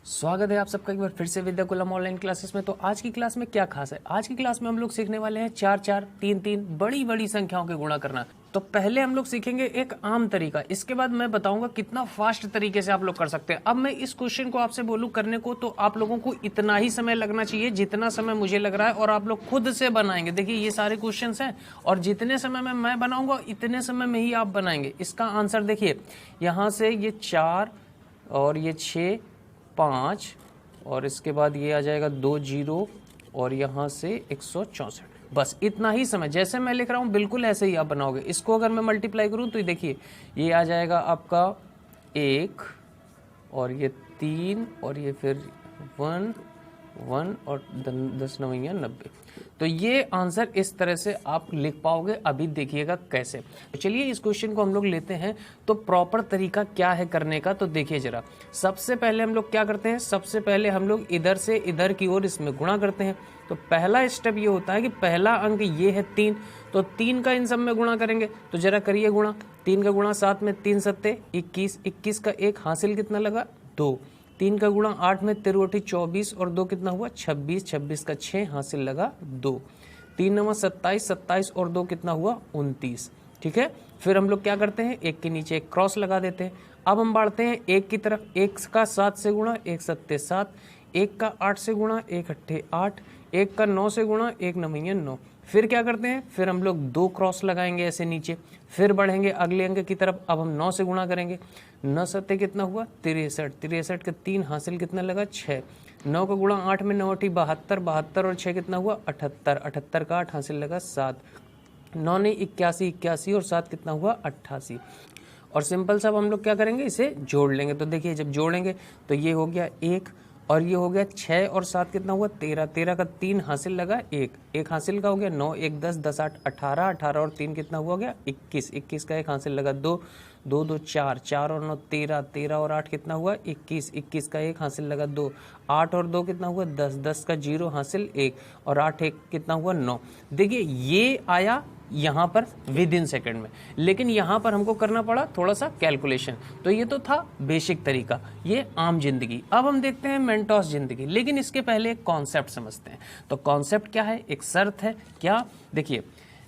स्वागत है आप सबका एक बार फिर से विद्याकुलम ऑनलाइन क्लासेस में। तो आज की क्लास में क्या खास है? आज की क्लास में हम लोग सीखने वाले हैं 4 4 3 3 बड़ी बड़ी संख्याओं के गुणा करना। तो पहले हम लोग सीखेंगे एक आम तरीका, इसके बाद मैं बताऊंगा कितना फास्ट तरीके से आप लोग कर सकते हैं। अब मैं इस क्वेश्चन को आपसे बोलूं करने को, तो आप लोगों को इतना ही समय लगना चाहिए जितना समय मुझे लग रहा है, और आप लोग खुद से बनाएंगे। देखिए ये सारे क्वेश्चन हैं और जितने समय में मैं बनाऊंगा इतने समय में ही आप बनाएंगे। इसका आंसर देखिए, यहाँ से ये 4 और ये 6 5 और इसके बाद ये आ जाएगा 2 0 और यहाँ से 164। बस इतना ही समय, जैसे मैं लिख रहा हूँ बिल्कुल ऐसे ही आप बनाओगे। इसको अगर मैं मल्टीप्लाई करूँ तो देखिए ये आ जाएगा आपका 1 और ये 3 और ये फिर 1 1 और 10 9 90। तो ये आंसर इस तरह से आप लिख पाओगे। अभी देखिएगा कैसे। तो चलिए इस क्वेश्चन को हम लोग लेते हैं। तो प्रॉपर तरीका क्या है करने का, तो देखिए जरा। सबसे पहले हम लोग क्या करते हैं, सबसे पहले हम लोग इधर से इधर की ओर इसमें गुणा करते हैं। तो पहला स्टेप ये होता है कि पहला अंक ये है 3, तो 3 का इन सब में गुणा करेंगे। तो जरा करिए गुणा, 3 का गुणा 7 में 3 सत्ते 21, 21 का 1 हासिल कितना लगा 2, 3 का गुणा 8 में 13 24 और 2 कितना हुआ 26, 26 का 6 हासिल लगा 2, 3 9 27, 27 और 2 कितना हुआ 29। ठीक है, फिर हम लोग क्या करते हैं, एक के नीचे एक क्रॉस लगा देते हैं। अब हम बढ़ते हैं एक की तरफ। 1 का 7 से गुणा 1 सत्ते 7, 1 का 8 से गुणा 1 अट्ठे 8, 1 का 9 से गुणा 1 नवैया 9। फिर क्या करते हैं, फिर हम लोग 2 क्रॉस लगाएंगे ऐसे नीचे। फिर बढ़ेंगे अगले अंक की तरफ। अब हम 9 से गुणा करेंगे। 9 सत्ते कितना हुआ 63, 63 का 3 हासिल कितना लगा 6, 9 का गुणा 8 में 9 अठी 72, 72 और 6 कितना हुआ 78, 78 का 8 हासिल लगा 7, 9 ने 81, 81 और 7 कितना हुआ 88। और सिंपल सा हम लोग क्या करेंगे, इसे जोड़ लेंगे। तो देखिए जब जोड़ेंगे तो ये हो गया 1 और ये हो गया 6 और 7 कितना हुआ 13, 13 का 3 हासिल लगा 1, 1 हासिल का हो गया 9, 1 10, 10 8 18, 18 और 3 कितना हुआ गया 21, 21 का 1 हासिल लगा 2, 2 2 4, 4 और 9 13, 13 और 8 कितना हुआ 21, 21 का 1 हासिल लगा 2, 8 और 2 कितना हुआ 10, 10 का 0 हासिल 1 और 8 1 कितना हुआ 9। देखिए ये आया यहाँ पर विद इन सेकेंड में, लेकिन यहाँ पर हमको करना पड़ा थोड़ा सा कैलकुलेशन। तो ये तो था बेसिक तरीका, ये आम जिंदगी। अब हम देखते हैं मेंटोस जिंदगी, लेकिन इसके पहले एक कॉन्सेप्ट समझते हैं। तो कॉन्सेप्ट क्या है, एक शर्त है क्या, देखिए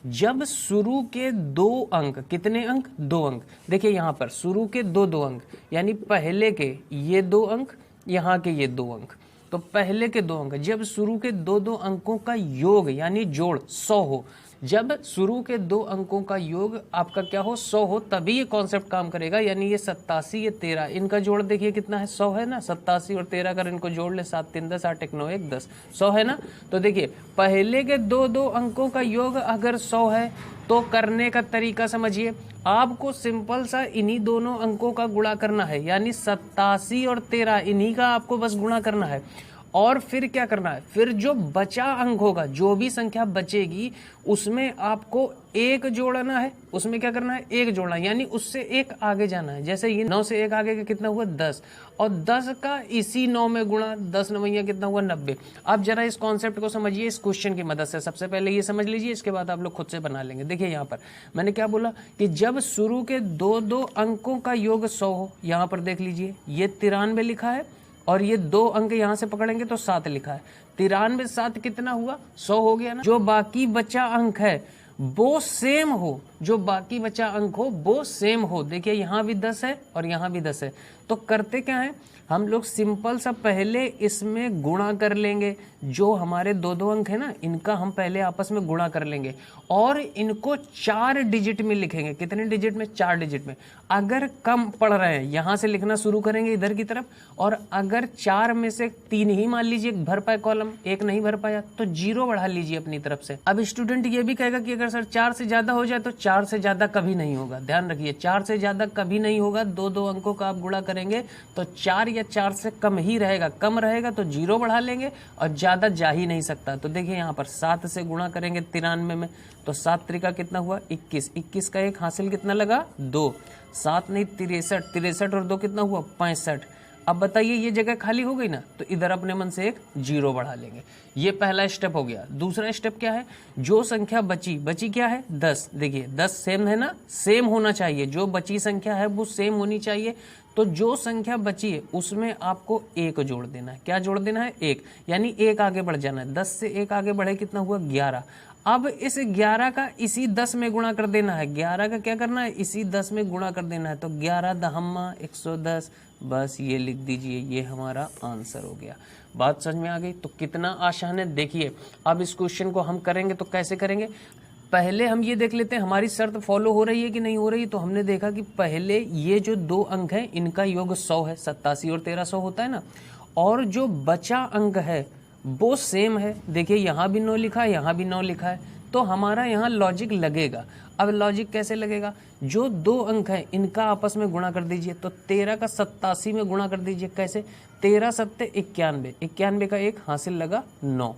जब शुरू के 2 अंक, कितने अंक 2 अंक, देखिए यहाँ पर शुरू के 2 अंक यानी पहले के ये 2 अंक, यहाँ के ये 2 अंक, तो पहले के 2 अंक जब शुरू के 2 अंकों का योग यानी जोड़ 100 हो, जब शुरू के 2 अंकों का योग आपका क्या हो 100 हो, तभी ये कॉन्सेप्ट काम करेगा। यानी ये 87 ये 13, इनका जोड़ देखिए कितना है 100 है ना, 87 और 13 अगर इनको जोड़ ले 7 3 10, 8 1 9 1 10, 100 है ना। तो देखिए पहले के 2 अंकों का योग अगर 100 है तो करने का तरीका समझिए। आपको सिंपल सा इन्हीं दोनों अंकों का गुणा करना है, यानी 87 और 13 इन्हीं का आपको बस गुणा करना है। और फिर क्या करना है, फिर जो बचा अंक होगा, जो भी संख्या बचेगी उसमें आपको 1 जोड़ना है। उसमें क्या करना है 1 जोड़ना, यानी उससे 1 आगे जाना है। जैसे ये 9 से 1 आगे का कितना हुआ 10 और 10 का इसी 9 में गुणा, 10 नवैया कितना हुआ 90। अब जरा इस कॉन्सेप्ट को समझिए इस क्वेश्चन की मदद से। सबसे पहले ये समझ लीजिए, इसके बाद आप लोग खुद से बना लेंगे। देखिए यहाँ पर मैंने क्या बोला कि जब शुरू के 2 अंकों का योग 100 हो, यहाँ पर देख लीजिए ये 93 लिखा है और ये 2 अंक यहाँ से पकड़ेंगे तो 7 लिखा है। 93 7 कितना हुआ 100 हो गया ना। जो बाकी बचा अंक है वो सेम हो, जो बाकी बचा अंक हो वो सेम हो। देखिए यहाँ भी 10 है और यहाँ भी 10 है। तो करते क्या है, हम लोग सिंपल सा पहले इसमें गुणा कर लेंगे। जो हमारे 2 अंक है ना, इनका हम पहले आपस में गुणा कर लेंगे और इनको 4 डिजिट में लिखेंगे। कितने डिजिट में 4 डिजिट में। अगर कम पढ़ रहे हैं यहाँ से लिखना शुरू करेंगे इधर की तरफ, और अगर 4 में से 3 ही मान लीजिए भर पाए कॉलम, 1 नहीं भर पाया तो 0 बढ़ा लीजिए अपनी तरफ से। अब स्टूडेंट ये भी कहेगा कि अगर सर 4 से ज्यादा हो जाए, तो 4 से ज्यादा कभी नहीं होगा। ध्यान रखिए 4 से ज्यादा कभी नहीं होगा। 2 अंकों का आप गुणा करेंगे तो 4 या 4 से कम ही रहेगा। कम रहेगा तो 0 बढ़ा लेंगे और ज्यादा जा ही नहीं सकता। तो देखिए यहाँ पर 7 से गुणा करेंगे 93 में, तो 7 त्रिका कितना हुआ 21, 21 का 1 हासिल कितना लगा 2, 7 नहीं 63, 63 और 2 कितना हुआ 65, अब बताइए ये जगह खाली हो गई ना, तो इधर अपने मन से एक 0 बढ़ा लेंगे। ये पहला स्टेप हो गया। दूसरा स्टेप क्या है, जो संख्या बची क्या है 10। देखिए 10 सेम है ना, सेम होना चाहिए, जो बची संख्या है वो सेम होनी चाहिए। तो जो संख्या बची है उसमें आपको 1 जोड़ देना है। क्या जोड़ देना है, 1, यानी 1 आगे बढ़ जाना है। 10 से 1 आगे बढ़े कितना हुआ 11। अब इस 11 का इसी 10 में गुणा कर देना है। 11 का क्या करना है, इसी 10 में गुणा कर देना है। तो 11 दहम्मा 110, बस ये लिख दीजिए, ये हमारा आंसर हो गया। बात समझ में आ गई? तो कितना आसान है। देखिए अब इस क्वेश्चन को हम करेंगे तो कैसे करेंगे, पहले हम ये देख लेते हैं हमारी शर्त फॉलो हो रही है कि नहीं हो रही। तो हमने देखा कि पहले ये जो 2 अंक है इनका योग 100 है, 87 और 1300 होता है ना, और जो बचा अंक है वो सेम है। देखिए यहाँ भी 9 लिखा है, यहाँ भी 9 लिखा है, तो हमारा यहाँ लॉजिक लगेगा। अब लॉजिक कैसे लगेगा, जो 2 अंक है इनका आपस में गुणा कर दीजिए। तो 13 का 87 में गुणा कर दीजिए। कैसे, 13 सत्ते 91, 91 का 1 हासिल लगा 9,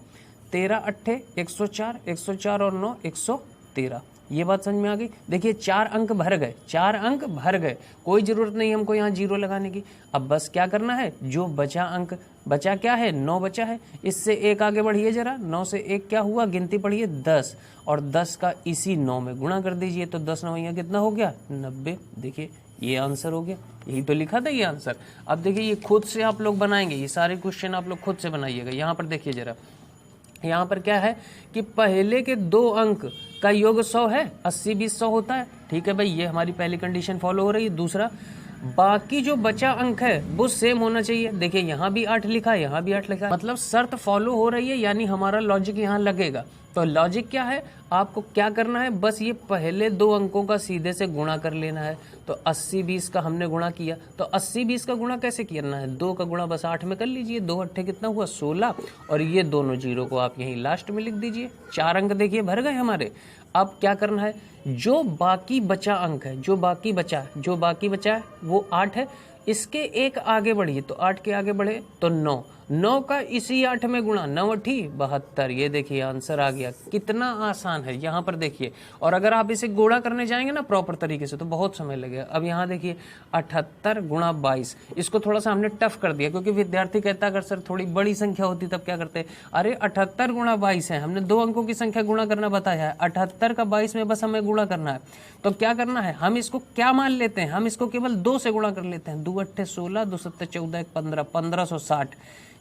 13 अट्ठे 104, 104 और 9 113। ये बात समझ में आ गई। देखिए 4 अंक भर गए, 4 अंक भर गए, कोई जरूरत नहीं हमको यहाँ 0 लगाने की। अब बस क्या करना है, जो बचा अंक, बचा क्या है 9 बचा है, इससे 1 आगे बढ़िए जरा। 9 से 1 क्या हुआ, गिनती पढ़िए 10, और 10 का इसी 9 में गुणा कर दीजिए। तो 10 9 यहाँ कितना हो गया 90। देखिए ये आंसर हो गया, यही तो लिखा था ये आंसर। अब देखिए ये खुद से आप लोग बनाएंगे, ये सारे क्वेश्चन आप लोग खुद से बनाइएगा। यहाँ पर देखिए जरा, यहाँ पर क्या है कि पहले के 2 अंक का योग 100 है, 80 20 100 होता है। ठीक है भाई, ये हमारी पहली कंडीशन फॉलो हो रही है। दूसरा, बाकी जो बचा अंक है वो सेम होना चाहिए। देखिए यहाँ भी 8 लिखा है, यहाँ भी 8 लिखा है, मतलब शर्त फॉलो हो रही है, यानी हमारा लॉजिक यहाँ लगेगा। तो लॉजिक क्या है, आपको क्या करना है, बस ये पहले 2 अंकों का सीधे से गुणा कर लेना है। तो 80 20 का हमने गुणा किया, तो 80 20 का गुणा कैसे करना है, 2 का गुणा बस 8 में कर लीजिए। 2 अट्ठे कितना हुआ 16, और ये दोनों 0 को आप यहीं लास्ट में लिख दीजिए। 4 अंक देखिए भर गए हमारे। अब क्या करना है, जो बाकी बचा अंक है, जो बाकी बचा है वो 8 है, इसके 1 आगे बढ़िए। तो 8 के आगे बढ़े तो 9, 9 का इसी 8 में गुणा, 9 अठी 72। ये देखिए आंसर आ गया। कितना आसान है, यहाँ पर देखिए। और अगर आप इसे गुणा करने जाएंगे ना प्रॉपर तरीके से तो बहुत समय लगेगा। अब यहाँ देखिए 78 गुणा 22, इसको थोड़ा सा हमने टफ कर दिया, क्योंकि विद्यार्थी कहता अगर सर थोड़ी बड़ी संख्या होती तब क्या करते। अरे 78 गुणा 22 है, हमने 2 अंकों की संख्या गुणा करना बताया है, 78 का 22 में बस हमें गुणा करना है। तो क्या करना है, हम इसको क्या मान लेते हैं, हम इसको केवल 2 से गुणा कर लेते हैं। 2 अट्ठे 16, 2 सत्ते 14, 1 15, 1560।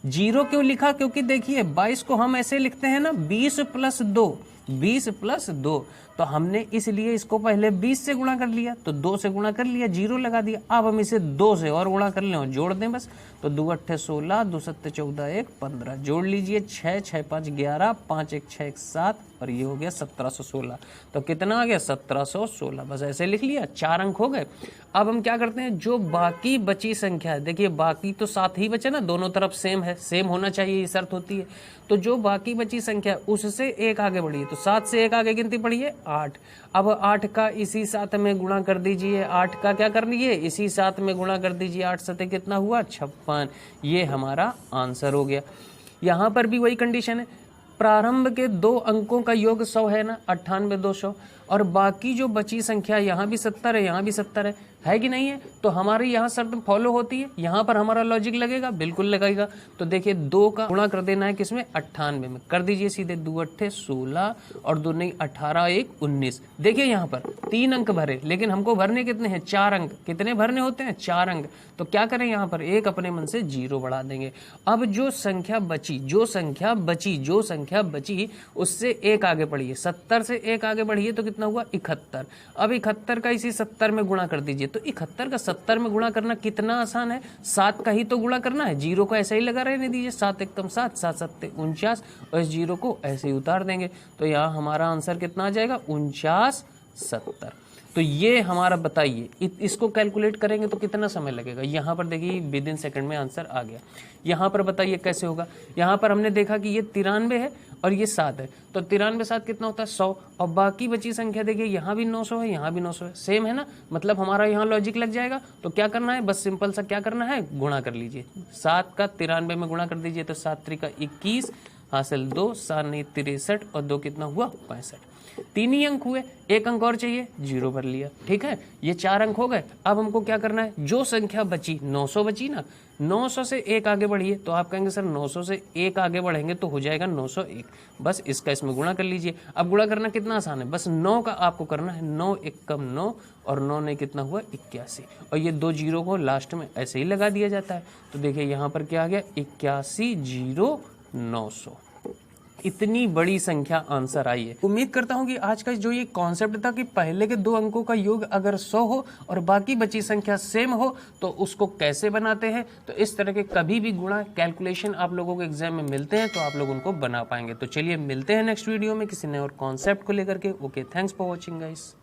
0 क्यों लिखा, क्योंकि देखिए 22 को हम ऐसे लिखते हैं ना 20 + 2, 20 + 2, तो हमने इसलिए इसको पहले 20 से गुणा कर लिया, तो 2 से गुणा कर लिया, 0 लगा दिया। अब हम इसे 2 से और गुणा कर लें और जोड़ दें बस। तो 2 अट्ठे 16, 2 सत्ते 14, 1 15, जोड़ लीजिए 6, 6 5 11, 5 1 6 1 7, और ये हो गया 1716। तो कितना आ गया 1716, बस ऐसे लिख लिया, 4 अंक हो गए। अब हम क्या करते हैं, जो बाकी बची संख्या है, देखिए बाकी तो 7 ही बचे ना, दोनों तरफ सेम है, सेम होना चाहिए, ये शर्त होती है। तो जो बाकी बची संख्या उससे 1 आगे बढ़िए, तो 7 से 1 आगे गिनती पढ़िए 8। अब 8 का इसी 7 में गुणा कर दीजिए, 8 का क्या कर लीजिए इसी 7 में गुणा कर दीजिए। 8 सते कितना हुआ 56, ये हमारा आंसर हो गया। यहाँ पर भी वही कंडीशन है, प्रारंभ के 2 अंकों का योग 100 है ना, 98 200, और बाकी जो बची संख्या यहाँ भी 70 है, यहाँ भी 70 है कि नहीं है। तो हमारी यहाँ शर्त फॉलो होती है, यहाँ पर हमारा लॉजिक लगेगा, बिल्कुल लगेगा। तो देखिए 2 का गुणा कर देना है किसमें 98 में, कर दीजिए सीधे। 2 अट्ठे 16 और 2 नहीं 18 1 19। देखिए यहाँ पर 3 अंक भरे, लेकिन हमको भरने कितने हैं 4 अंक। कितने भरने होते हैं 4 अंक। तो क्या करें, यहाँ पर 1 अपने मन से 0 बढ़ा देंगे। अब जो संख्या बची उससे 1 आगे बढ़िए, 70 से 1 आगे बढ़िए तो कितना हुआ 71। अब 71 का इसी 70 में गुणा कर दीजिए। तो 71 का 70 में गुणा करना कितना आसान है, 7 का ही तो गुणा करना है, 0 को ऐसे ही लगा रहने दीजिए। 7 एकम 7, 7 सत्ते 49, और इस 0 को ऐसे ही उतार देंगे। तो यहाँ हमारा आंसर कितना आ जाएगा 49 70। तो ये हमारा बताइए, इसको कैलकुलेट करेंगे तो कितना समय लगेगा। यहाँ पर देखिए विदिन सेकंड में आंसर आ गया। यहाँ पर बताइए कैसे होगा। यहाँ पर हमने देखा कि ये 93 है और ये 7 है, तो 93 7 कितना होता है 100, और बाकी बची संख्या देखिए यहाँ भी 900 है, यहाँ भी 900 है, सेम है ना, मतलब हमारा यहाँ लॉजिक लग जाएगा। तो क्या करना है, बस सिंपल सा क्या करना है, गुणा कर लीजिए। 7 का 93 में गुणा कर दीजिए, तो 7 3 का 21, हासिल 2, 7 नहीं 63 और 2 कितना हुआ 65। 3 ही अंक हुए, 1 अंक और चाहिए, 0 भर लिया। ठीक है, ये 4 अंक हो गए। अब हमको क्या करना है, जो संख्या बची 900 बची ना, 900 से 1 आगे बढ़िए। तो आप कहेंगे सर 900 से 1 आगे बढ़ेंगे तो हो जाएगा 901। बस इसका इसमें गुणा कर लीजिए। अब गुणा करना कितना आसान है, बस 9 का आपको करना है, 9 एकम 9 और 9 ने कितना हुआ 81। और ये 2 जीरो को लास्ट में ऐसे ही लगा दिया जाता है। तो देखिए यहाँ पर क्या आ गया 81 0 900। इतनी बड़ी संख्या आंसर आई है। उम्मीद करता हूं कि आज का जो ये कॉन्सेप्ट था कि पहले के 2 अंकों का योग अगर 100 हो और बाकी बची संख्या सेम हो तो उसको कैसे बनाते हैं, तो इस तरह के कभी भी गुणा कैलकुलेशन आप लोगों को एग्जाम में मिलते हैं तो आप लोग उनको बना पाएंगे। तो चलिए मिलते हैं नेक्स्ट वीडियो में किसी नए और कॉन्सेप्ट को लेकर के। Okay, thanks for watching guys.